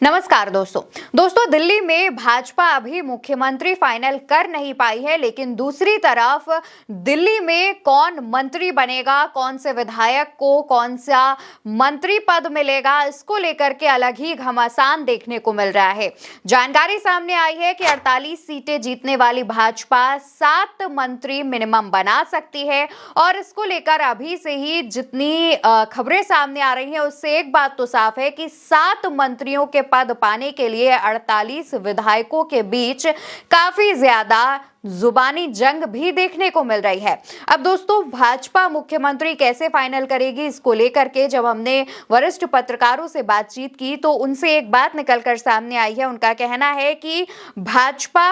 नमस्कार दोस्तों दिल्ली में भाजपा अभी मुख्यमंत्री फाइनल कर नहीं पाई है, लेकिन दूसरी तरफ दिल्ली में कौन मंत्री बनेगा, कौन से विधायक को कौन सा मंत्री पद मिलेगा, इसको लेकर के अलग ही घमासान देखने को मिल रहा है। जानकारी सामने आई है कि 48 सीटें जीतने वाली भाजपा 7 मंत्री मिनिमम बना सकती है और इसको लेकर अभी से ही जितनी खबरें सामने आ रही हैं उससे एक बात तो साफ है कि 7 मंत्रियों के पद पाने के लिए 48 विधायकों के बीच काफी ज्यादा जुबानी जंग भी देखने को मिल रही है। अब दोस्तों भाजपा मुख्यमंत्री कैसे फाइनल करेगी, इसको लेकर के जब हमने वरिष्ठ पत्रकारों से बातचीत की तो उनसे एक बात निकलकर सामने आई है। उनका कहना है कि भाजपा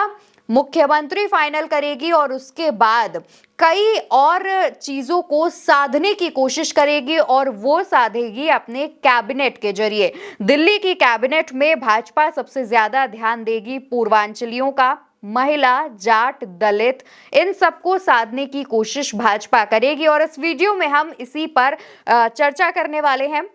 मुख्यमंत्री फाइनल करेगी और उसके बाद कई और चीजों को साधने की कोशिश करेगी और वो साधेगी अपने कैबिनेट के जरिए। दिल्ली की कैबिनेट में भाजपा सबसे ज्यादा ध्यान देगी पूर्वांचलियों का, महिला, जाट, दलित, इन सबको साधने की कोशिश भाजपा करेगी और इस वीडियो में हम इसी पर चर्चा करने वाले हैं।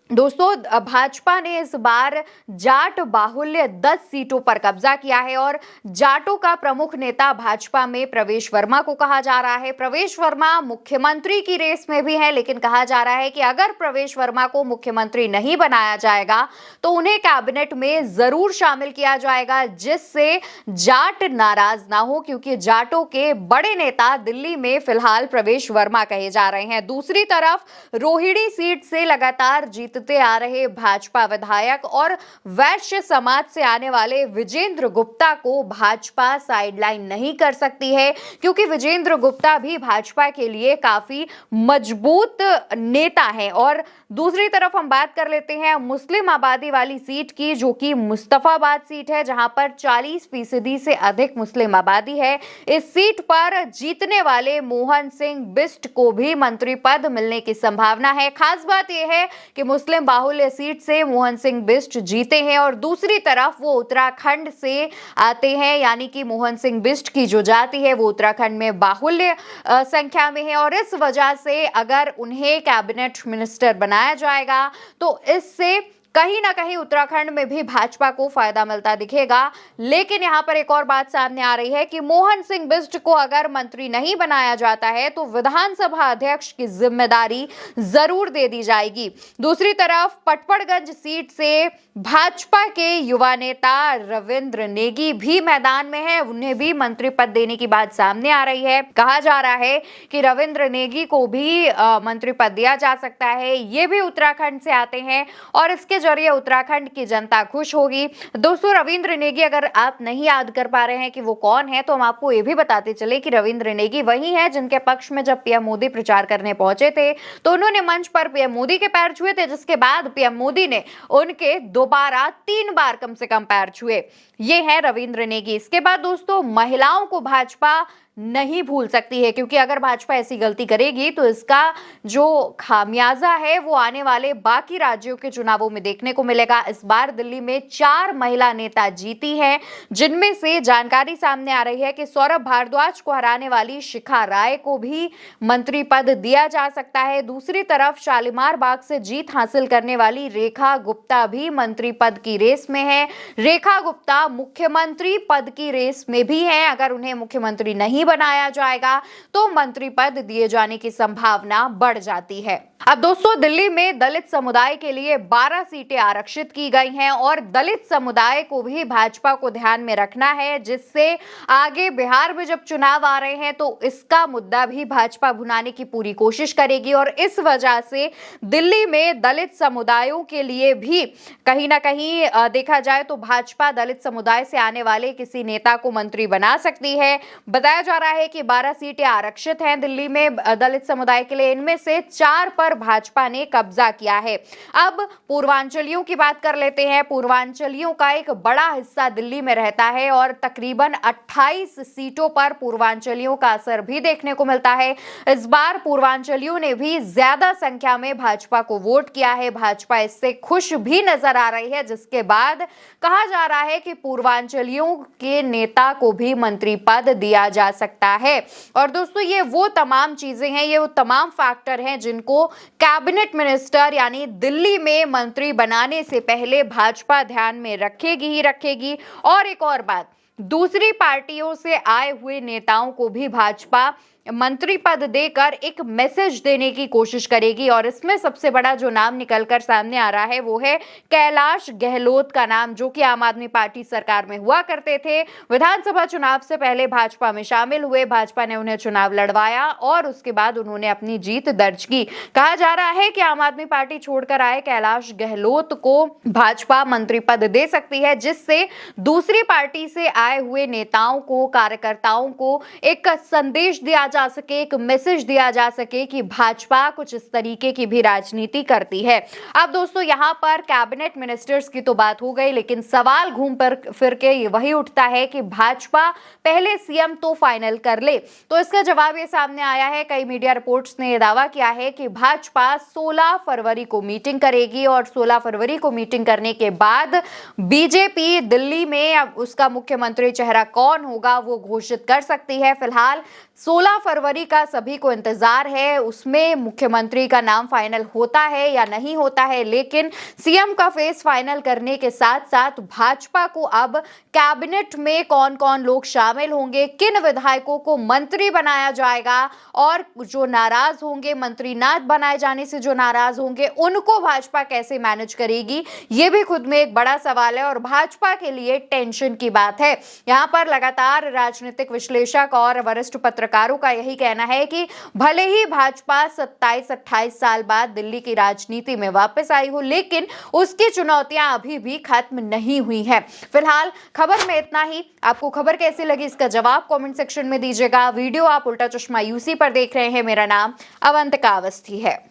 दोस्तों भाजपा ने इस बार जाट बाहुल्य 10 सीटों पर कब्जा किया है और जाटों का प्रमुख नेता भाजपा में प्रवेश वर्मा को कहा जा रहा है। प्रवेश वर्मा मुख्यमंत्री की रेस में भी है, लेकिन कहा जा रहा है कि अगर प्रवेश वर्मा को मुख्यमंत्री नहीं बनाया जाएगा तो उन्हें कैबिनेट में जरूर शामिल किया जाएगा, जिससे जाट नाराज ना हो, क्योंकि जाटों के बड़े नेता दिल्ली में फिलहाल प्रवेश वर्मा कहे जा रहे हैं। दूसरी तरफ रोहिणी सीट से लगातार जीतते आ रहे भाजपा विधायक और वैश्य समाज से आने वाले विजेंद्र गुप्ता को भाजपा साइडलाइन नहीं कर सकती है, क्योंकि विजेंद्र गुप्ता भी भाजपा के लिए काफी मजबूत नेता है। और दूसरी तरफ हम बात कर लेते हैं मुस्लिम आबादी वाली सीट की, जो कि मुस्तफाबाद सीट है, जहां पर 40% से अधिक मुस्लिम आबादी है। इस सीट पर जीतने वाले मोहन सिंह बिष्ट को भी मंत्री पद मिलने की संभावना है। खास बात यह है कि मुस्लिम बाहुल्य सीट से मोहन सिंह बिष्ट जीते हैं और दूसरी तरफ वो उत्तराखंड से आते हैं, यानी कि मोहन सिंह बिष्ट की जो जाति है वो उत्तराखंड में बाहुल्य संख्या में है और इस वजह से अगर उन्हें कैबिनेट मिनिस्टर बनाया जाएगा तो इससे कहीं ना कहीं उत्तराखंड में भी भाजपा को फायदा मिलता दिखेगा। लेकिन यहां पर एक और बात सामने आ रही है कि मोहन सिंह बिष्ट को अगर मंत्री नहीं बनाया जाता है तो विधानसभा अध्यक्ष की जिम्मेदारी जरूर दे दी जाएगी। दूसरी तरफ पटपड़गंज सीट से भाजपा के युवा नेता रविंद्र नेगी भी मैदान में है, उन्हें भी मंत्री पद देने की बात सामने आ रही है। कहा जा रहा है कि रविंद्र नेगी को भी मंत्री पद दिया जा सकता है। ये भी उत्तराखंड से आते हैं और इसके जरिए उत्तराखंड की जनता खुश होगी। दोस्तों रविंद्र नेगी अगर आप नहीं याद कर पा रहे हैं कि वो कौन है तो हम आपको ये भी बताते चले कि रविंद्र नेगी वही है जिनके पक्ष में जब पीएम मोदी प्रचार करने पहुंचे थे तो उन्होंने मंच पर पीएम मोदी के पैर छुए थे, जिसके बाद पीएम मोदी ने उनके दोबारा 3 बार कम से कम पैर छुए। ये है रविंद्र नेगी। इसके बाद दोस्तों महिलाओं को भाजपा नहीं भूल सकती है, क्योंकि अगर भाजपा ऐसी गलती करेगी तो इसका जो खामियाजा है वो आने वाले बाकी राज्यों के चुनावों में देखने को मिलेगा। इस बार दिल्ली में 4 महिला नेता जीती हैं, जिनमें से जानकारी सामने आ रही है कि सौरभ भारद्वाज को हराने वाली शिखा राय को भी मंत्री पद दिया जा सकता है। दूसरी तरफ शालीमार बाग से जीत हासिल करने वाली रेखा गुप्ता भी मंत्री पद की रेस में है। रेखा गुप्ता मुख्यमंत्री पद की रेस में भी है। अगर उन्हें मुख्यमंत्री नहीं बनाया जाएगा तो मंत्री पद दिए जाने की संभावना बढ़ जाती है। अब दोस्तों दिल्ली में दलित समुदाय के लिए 12 सीटें आरक्षित की गई हैं और दलित समुदाय को भी भाजपा को ध्यान में रखना है, जिससे आगे बिहार में जब चुनाव आ रहे हैं तो इसका मुद्दा भी भाजपा भुनाने की पूरी कोशिश करेगी और इस वजह से दिल्ली में दलित समुदायों के लिए भी कहीं ना कहीं देखा जाए तो भाजपा दलित समुदाय से आने वाले किसी नेता को मंत्री बना सकती है। बताया जा रहा है कि 12 सीटें आरक्षित हैं दिल्ली में दलित समुदाय के लिए, इनमें से 4 पर भाजपा ने कब्जा किया है। अब पूर्वांचलियों की बात कर लेते हैं। पूर्वांचलियों का एक बड़ा हिस्सा दिल्ली में रहता है और तकरीबन 28 सीटों पर पूर्वांचलियों का असर भी देखने को मिलता है। इस बार पूर्वांचलियों ने भी ज्यादा संख्या में भाजपा को वोट किया है। भाजपा इससे खुश भी नजर आ रही है, जिसके बाद कहा जा रहा है कि पूर्वांचलियों के नेता को भी मंत्री पद दिया जा सकता है। और दोस्तों ये वो तमाम चीजें हैं, ये वो तमाम फैक्टर हैं जिनको कैबिनेट मिनिस्टर यानी दिल्ली में मंत्री बनाने से पहले भाजपा ध्यान में रखेगी ही रखेगी। और एक और बात, दूसरी पार्टियों से आए हुए नेताओं को भी भाजपा मंत्री पद देकर एक मैसेज देने की कोशिश करेगी। और इसमें सबसे बड़ा जो नाम निकलकर सामने आ रहा है वो है कैलाश गहलोत का नाम, जो कि आम आदमी पार्टी सरकार में हुआ करते थे। विधानसभा चुनाव से पहले भाजपा में शामिल हुए, भाजपा ने उन्हें चुनाव लड़वाया और उसके बाद उन्होंने अपनी जीत दर्ज की। कहा जा रहा है कि आम आदमी पार्टी छोड़कर आए कैलाश गहलोत को भाजपा मंत्री पद दे सकती है, जिससे दूसरी पार्टी से आए हुए नेताओं को, कार्यकर्ताओं को एक संदेश दिया जा सके, एक मैसेज दिया जा सके कि भाजपा कुछ इस तरीके की भी राजनीति करती है। अब दोस्तों यहाँ पर कैबिनेट मिनिस्टर्स की तो बात हो गई, लेकिन सवाल घूम फिर के ये वही उठता है कि भाजपा पहले सीएम तो फाइनल कर ले। तो इसका जवाब ये सामने आया है, कई मीडिया रिपोर्ट्स ने यह दावा किया है कि भाजपा 16 फरवरी को मीटिंग करेगी और 16 फरवरी को मीटिंग करने के बाद बीजेपी दिल्ली में अब उसका मुख्यमंत्री चेहरा कौन होगा वो घोषित कर सकती है। फिलहाल 16 फरवरी का सभी को इंतजार है, उसमें मुख्यमंत्री का नाम फाइनल होता है या नहीं होता है। लेकिन सीएम का फेस फाइनल करने के साथ साथ भाजपा को अब कैबिनेट में कौन कौन लोग शामिल होंगे, किन विधायकों को मंत्री बनाया जाएगा और जो नाराज होंगे, मंत्री ना बनाए जाने से जो नाराज होंगे, उनको भाजपा कैसे मैनेज करेगी, ये भी खुद में एक बड़ा सवाल है और भाजपा के लिए टेंशन की बात है। यहाँ पर लगातार राजनीतिक विश्लेषक और वरिष्ठ पत्रकारों का यही कहना है कि भले ही भाजपा 27-28 साल बाद दिल्ली की राजनीति में वापस आई हो, लेकिन उसकी चुनौतियां अभी भी खत्म नहीं हुई है। फिलहाल खबर में इतना ही। आपको खबर कैसी लगी इसका जवाब कमेंट सेक्शन में दीजिएगा। वीडियो आप उल्टा चश्मा यूसी पर देख रहे हैं। मेरा नाम अवंतिका अवस्थी है।